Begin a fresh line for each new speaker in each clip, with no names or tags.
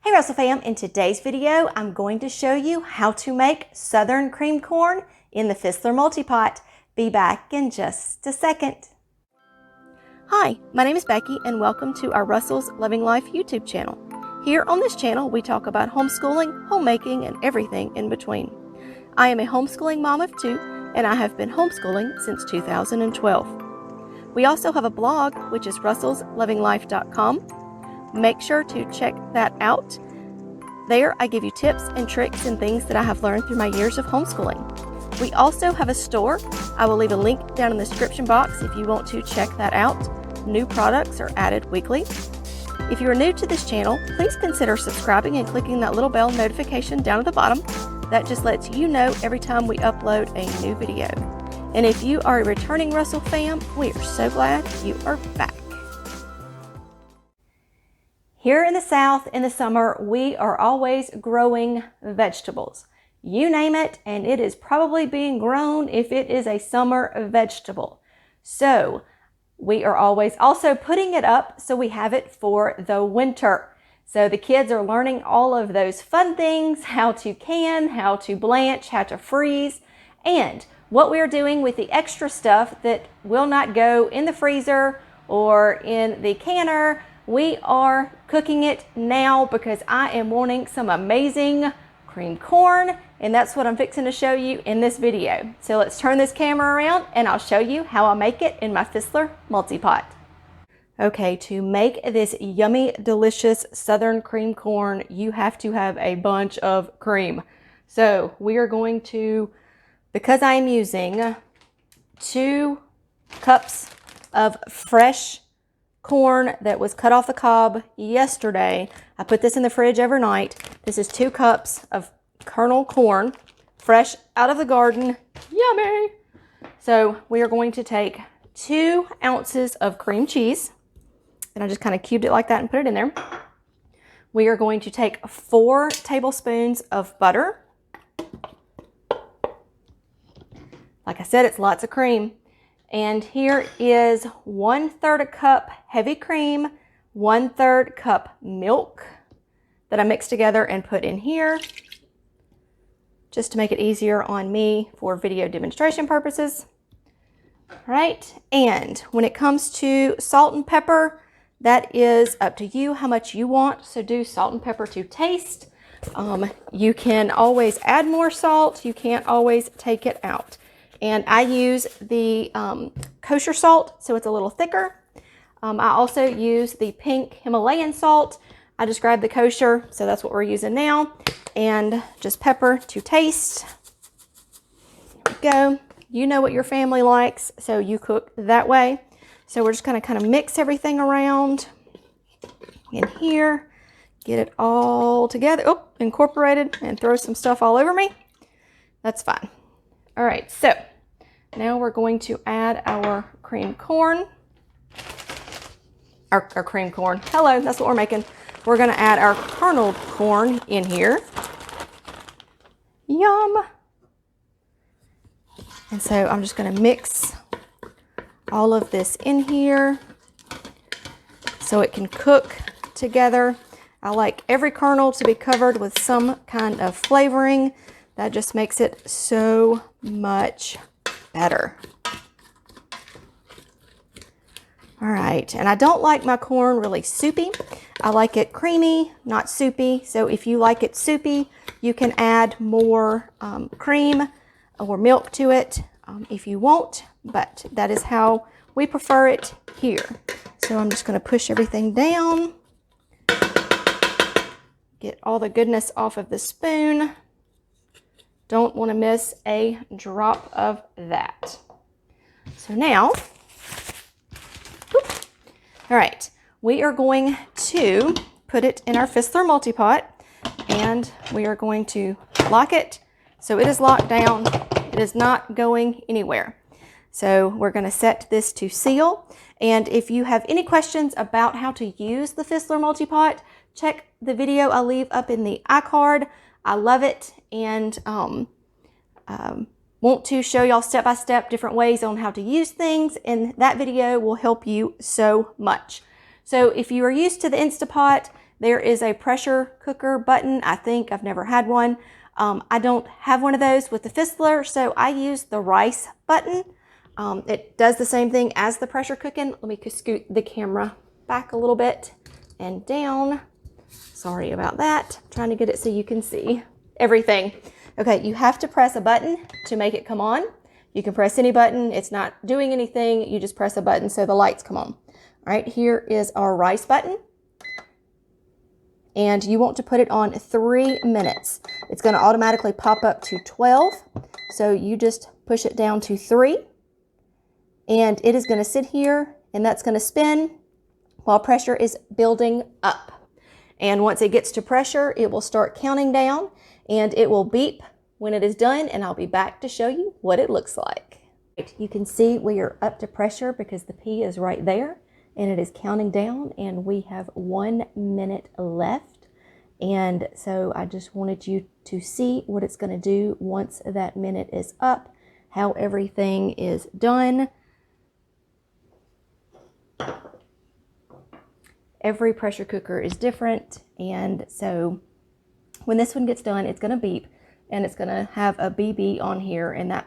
Hey Russell fam, in today's video I'm going to show you how to make Southern cream corn in the Fissler Multi Pot. Be back in just a second. Hi, my name is Becky and welcome to our Russell's Loving Life YouTube channel. Here on this channel we talk about homeschooling, homemaking, and everything in between. I am a homeschooling mom of 2 and I have been homeschooling since 2012. We also have a blog which is russellslovinglife.com. Make sure to check that out. There I give you tips and tricks and things that I have learned through my years of homeschooling. We also have a store. I will leave a link down in the description box if you want to check that out. New products are added weekly. If you are new to this channel, please consider subscribing and clicking that little bell notification down at the bottom. That just lets you know every time we upload a new video. And if you are a returning Russell fam, we are so glad you are back. Here in the South, in the summer, we are always growing vegetables. You name it, and it is probably being grown if it is a summer vegetable. So we are always also putting it up so we have it for the winter. So the kids are learning all of those fun things, how to can, how to blanch, how to freeze, and what we are doing with the extra stuff that will not go in the freezer or in the canner. We are cooking it now because I am wanting some amazing cream corn, and that's what I'm fixing to show you in this video. So let's turn this camera around and I'll show you how I make it in my Fissler Multi Pot. Okay, to make this yummy, delicious Southern cream corn, you have to have a bunch of cream. So we are going to, because I'm using 2 cups of fresh corn that was cut off the cob yesterday. I put this in the fridge overnight. This is 2 cups of kernel corn, fresh out of the garden. Yummy! So we are going to take 2 ounces of cream cheese, and I just kind of cubed it like that and put it in there. We are going to take 4 tablespoons of butter. Like I said, it's lots of cream. And here is 1/3 a cup heavy cream, 1/3 cup milk that I mixed together and put in here just to make it easier on me for video demonstration purposes. All right, and when it comes to salt and pepper, that is up to you how much you want. So do salt and pepper to taste. You can always add more salt. You can't always take it out. And I use the kosher salt, so it's a little thicker. I also use the pink Himalayan salt. I just grabbed the kosher, so that's what we're using now. And just pepper to taste. There we go. You know what your family likes, so you cook that way. So we're just gonna kind of mix everything around in here, get it all together. Oh, incorporated, and throw some stuff all over me. That's fine. All right, so now we're going to add our cream corn. Our cream corn. Hello, that's what we're making. We're going to add our kerneled corn in here. Yum. And so I'm just going to mix all of this in here so it can cook together. I like every kernel to be covered with some kind of flavoring. That just makes it so much better. All right, and I don't like my corn really soupy. I like it creamy, not soupy. So if you like it soupy, you can add more cream or milk to it if you want, but that is how we prefer it here. So I'm just gonna push everything down, get all the goodness off of the spoon. Don't want to miss a drop of that. So now, all right, we are going to put it in our Fissler Multi Pot, and we are going to lock it so it is locked down. It is not going anywhere. So we're going to set this to seal. And if you have any questions about how to use the Fissler Multi Pot, check the video I'll leave up in the iCard. I love it, and want to show y'all step-by-step different ways on how to use things, and that video will help you so much. So if you are used to the Instapot, There is a pressure cooker button. I think I've never had one. I don't have one of those with the Fissler, so I use the rice button. It does the same thing as the pressure cooking. Let me scoot the camera back a little bit and down. Sorry about that. I'm trying to get it so you can see everything. Okay, you have to press a button to make it come on. You can press any button. It's not doing anything. You just press a button so the lights come on. All right, here is our rice button. And you want to put it on 3 minutes. It's going to automatically pop up to 12. So you just push it down to 3. And it is going to sit here, and that's going to spin while pressure is building up. And once it gets to pressure, it will start counting down, and it will beep when it is done, and I'll be back to show you what it looks like. You can see we are up to pressure because the P is right there, and it is counting down, and we have 1 minute left. And so I just wanted you to see what it's going to do once that minute is up, how everything is done. Every pressure cooker is different, and so when this one gets done, it's going to beep, and it's going to have a BB on here, and that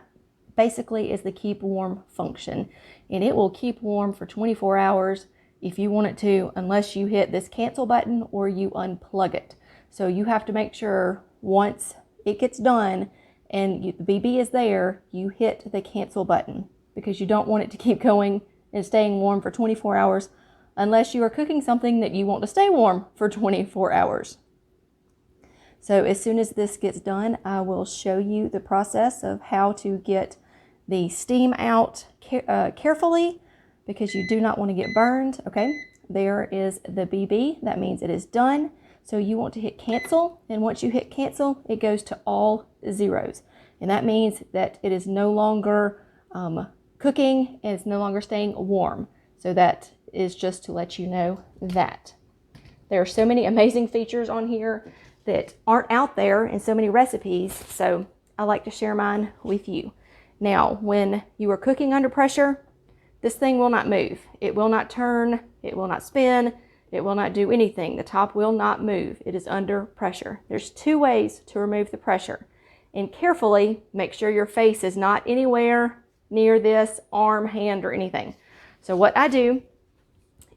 basically is the keep warm function, and it will keep warm for 24 hours if you want it to, unless you hit this cancel button or you unplug it. So you have to make sure once it gets done and the BB is there, you hit the cancel button, because you don't want it to keep going and staying warm for 24 hours unless you are cooking something that you want to stay warm for 24 hours. So as soon as this gets done, I will show you the process of how to get the steam out carefully, because you do not want to get burned. Okay, there is the BB. That means it is done. So you want to hit cancel, and once you hit cancel, it goes to all zeros. And that means that it is no longer cooking, and it's no longer staying warm. So that is just to let you know that. There are so many amazing features on here that aren't out there, and so many recipes, so I like to share mine with you. Now, when you are cooking under pressure, this thing will not move. It will not turn, it will not spin, it will not do anything. The top will not move. It is under pressure. There's 2 ways to remove the pressure. And carefully make sure your face is not anywhere near this arm, hand, or anything. So what I do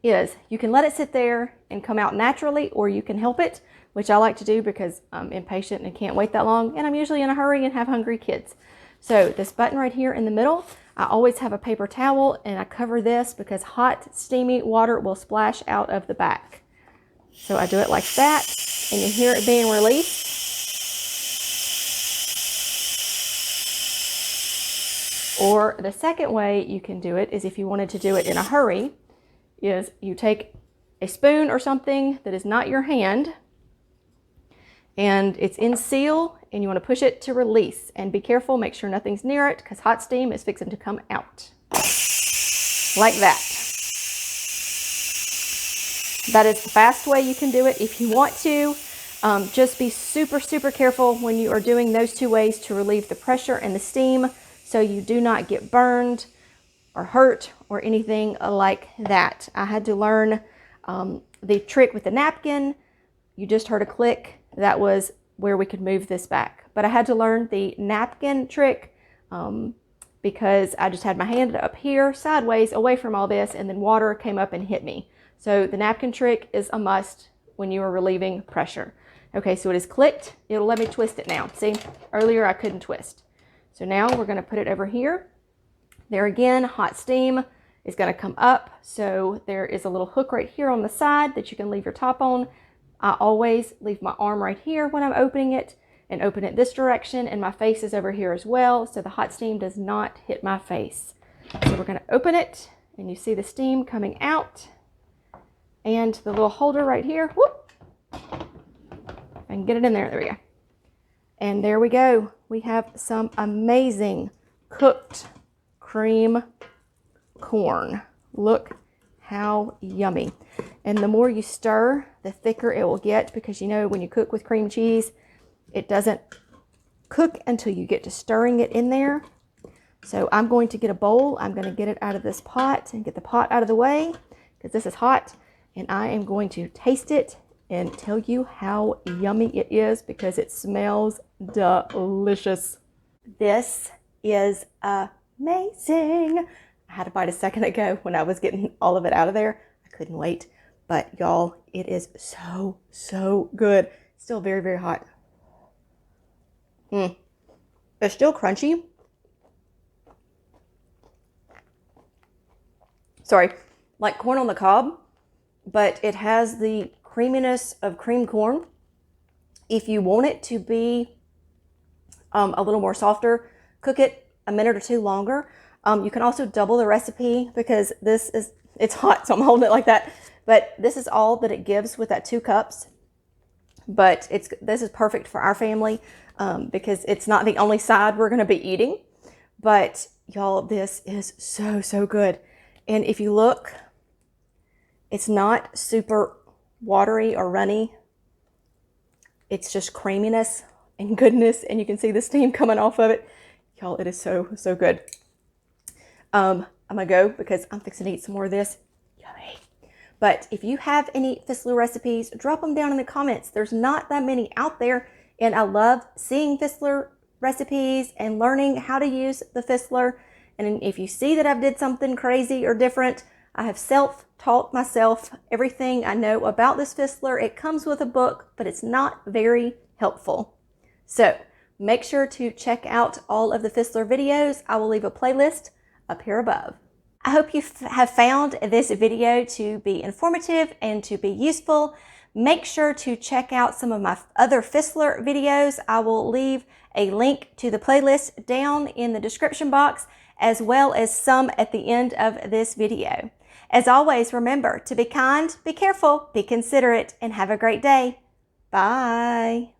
is you can let it sit there and come out naturally, or you can help it, which I like to do because I'm impatient and can't wait that long, and I'm usually in a hurry and have hungry kids. So this button right here in the middle, I always have a paper towel, and I cover this because hot, steamy water will splash out of the back. So I do it like that, and you hear it being released. Or the second way you can do it is, if you wanted to do it in a hurry, is you take a spoon or something that is not your hand, and it's in seal, and you want to push it to release. And be careful, make sure nothing's near it, because hot steam is fixing to come out. Like that. That is the fast way you can do it. If you want to, just be super, super careful when you are doing those 2 ways to relieve the pressure and the steam, so you do not get burned or hurt or anything like that. I had to learn the trick with the napkin. You just heard a click. That was where we could move this back. But I had to learn the napkin trick because I just had my hand up here sideways away from all this, and then water came up and hit me. So the napkin trick is a must when you are relieving pressure. Okay, so it is clicked. It'll let me twist it now. See, earlier I couldn't twist. So now we're going to put it over here. There again, hot steam is going to come up. So there is a little hook right here on the side that you can leave your top on. I always leave my arm right here when I'm opening it, and open it this direction, and my face is over here as well, so the hot steam does not hit my face. So we're going to open it, and you see the steam coming out, and the little holder right here. Whoop! I can get it in there. There we go. And there we go. We have some amazing cooked cream corn. Look how yummy. And the more you stir, the thicker it will get, because you know when you cook with cream cheese, it doesn't cook until you get to stirring it in there. So I'm going to get a bowl. I'm going to get it out of this pot and get the pot out of the way, because this is hot, and I am going to taste it and tell you how yummy it is because it smells delicious. This is amazing. I had a bite a second ago when I was getting all of it out of there. I couldn't wait. But y'all, it is so, so good. Still very, very hot. It's still crunchy. Sorry, like corn on the cob, but it has the creaminess of creamed corn. If you want it to be a little more softer, cook it a minute or two longer. You can also double the recipe because it's hot, so I'm holding it like that. But this is all that it gives with that 2 cups. But this is perfect for our family because it's not the only side we're going to be eating. But y'all, this is so, so good. And if you look, it's not super watery or runny. It's just creaminess and goodness, and you can see the steam coming off of it. Y'all, it is so, so good. I'm gonna go because I'm fixing to eat some more of this. Yummy. But if you have any Fissler recipes, drop them down in the comments. There's not that many out there, and I love seeing Fissler recipes and learning how to use the Fissler. And if you see that I've did something crazy or different, I have self-taught myself everything I know about this Fissler. It comes with a book, but it's not very helpful. So make sure to check out all of the Fissler videos. I will leave a playlist up here above. I hope you have found this video to be informative and to be useful. Make sure to check out some of my other Fissler videos. I will leave a link to the playlist down in the description box, as well as some at the end of this video. As always, remember to be kind, be careful, be considerate, and have a great day. Bye.